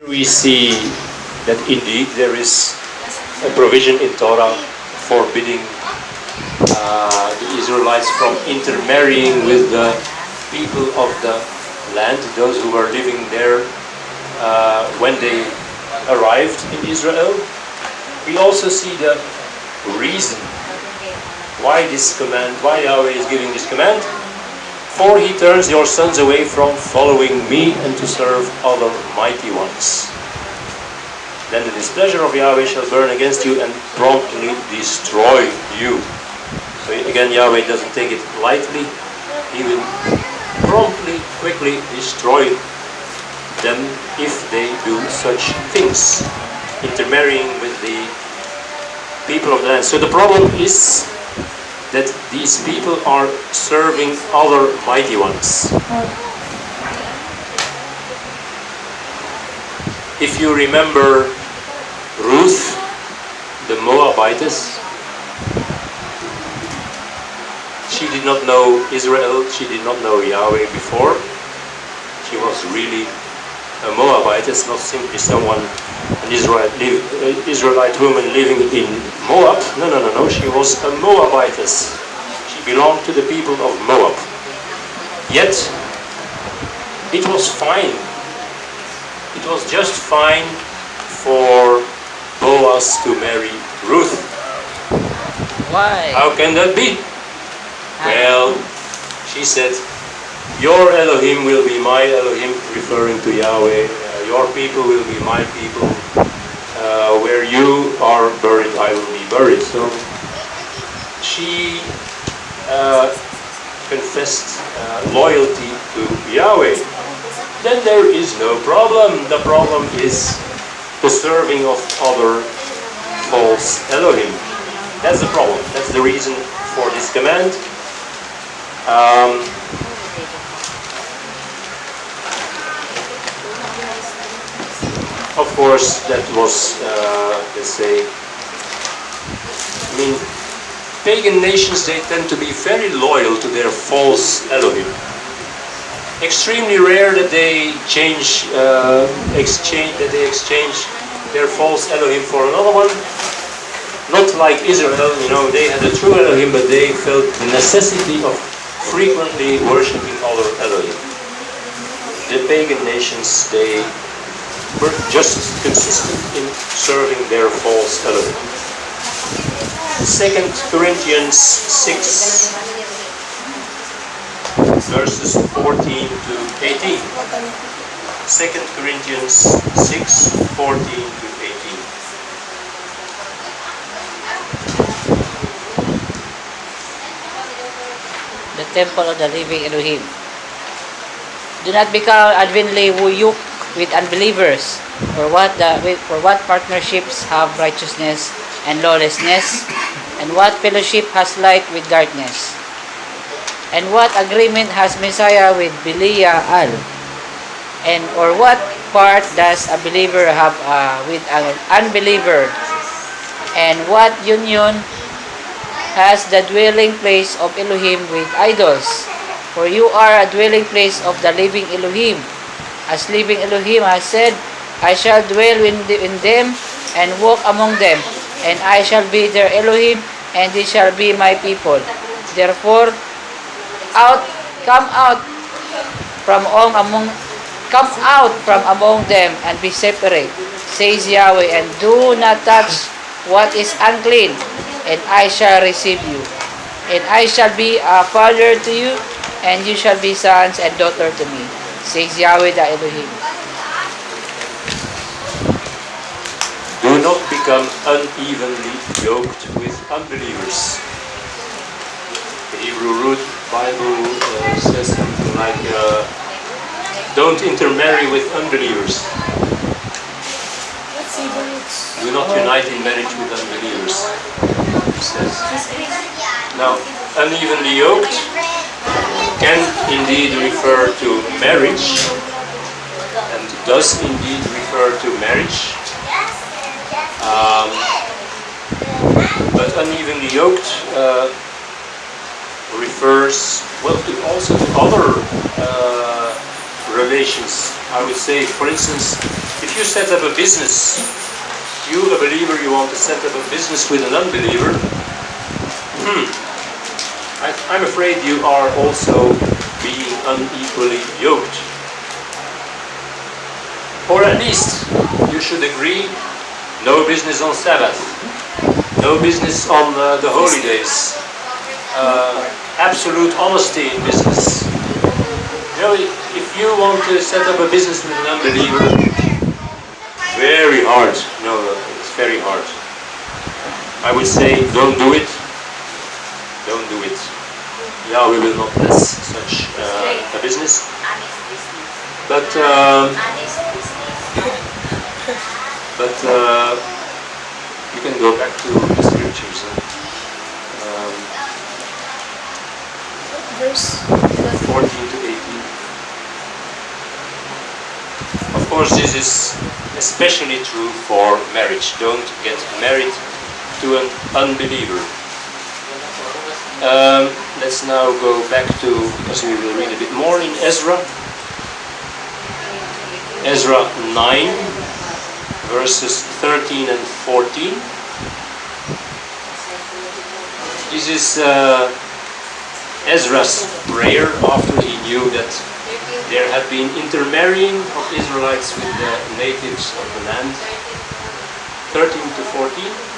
We see that indeed there is a provision in Torah forbidding the Israelites from intermarrying with the people of the land, those who were living there when they arrived in Israel. We also see the reason why this command, why Yahweh is giving this command. For he turns your sons away from following me and to serve other mighty ones. Then the displeasure of Yahweh shall burn against you and promptly destroy you. So again, Yahweh doesn't take it lightly. He will promptly, quickly destroy them if they do such things, intermarrying with the people of the land. So the problem is that these people are serving other mighty ones. If you remember Ruth, the Moabitess, she did not know Israel, she did not know Yahweh before. She was really a Moabitess, not simply someone, an Israelite woman living in Moab. No. She was a Moabitess. She belonged to the people of Moab. Yet, it was fine. It was just fine for Boaz to marry Ruth. Why? How can that be? Well, she said, your Elohim will be my Elohim, referring to Yahweh. Your people will be my people. Where you are buried, I will be buried. So she confessed loyalty to Yahweh. Then there is no problem. The problem is the serving of other false Elohim. That's the problem. That's the reason for this command. Of course, that was, let's say, pagan nations, they tend to be very loyal to their false Elohim. Extremely rare that they exchange their false Elohim for another one. Not like Israel, they had a true Elohim, but they felt the necessity of frequently worshipping other Elohim. The pagan nations, they were just consistent in serving their false Elohim. 2 Corinthians 6, verses 14 to 18. 2 Corinthians 6, 14 to 18. The temple of the living Elohim. Do not become unwillingly yoked with unbelievers. For what partnerships have righteousness and lawlessness? And what fellowship has light with darkness? And what agreement has Messiah with Belial? And or what part does a believer have with an unbeliever? And what union has the dwelling place of Elohim with idols? For you are a dwelling place of the living Elohim. As living Elohim has said, I shall dwell in them and walk among them, and I shall be their Elohim, and they shall be my people. Therefore, come out from among them and be separate, says Yahweh, and do not touch what is unclean, and I shall receive you. And I shall be a father to you, and you shall be sons and daughters to me, says Yahweh the Elohim. Do not become unevenly yoked with unbelievers. The Hebrew root Bible says something like, don't intermarry with unbelievers. Do not unite in marriage with unbelievers, it says. Now, unevenly yoked can indeed refer to marriage, and does indeed refer to marriage. But unevenly yoked refers also to other relations. I would say, for instance, if if you set up a business, you, a believer, you want to set up a business with an unbeliever, I'm afraid you are also being unequally yoked. Or at least you should agree, no business on Sabbath, no business on the holy days, absolute honesty in business. You know, if you want to set up a business with an unbeliever, very hard. No, it's very hard. I would say, don't do it. Don't do it. Yeah, we will not bless such a business. But you can go back to the scriptures. Verse 14 to 18. Of course, this is especially true for marriage. Don't get married to an unbeliever. Let's now go back to, because we will read a bit more in Ezra. Ezra 9, verses 13 and 14. This is Ezra's prayer after he knew that there had been intermarrying of Israelites with the natives of the land. 13 to 14.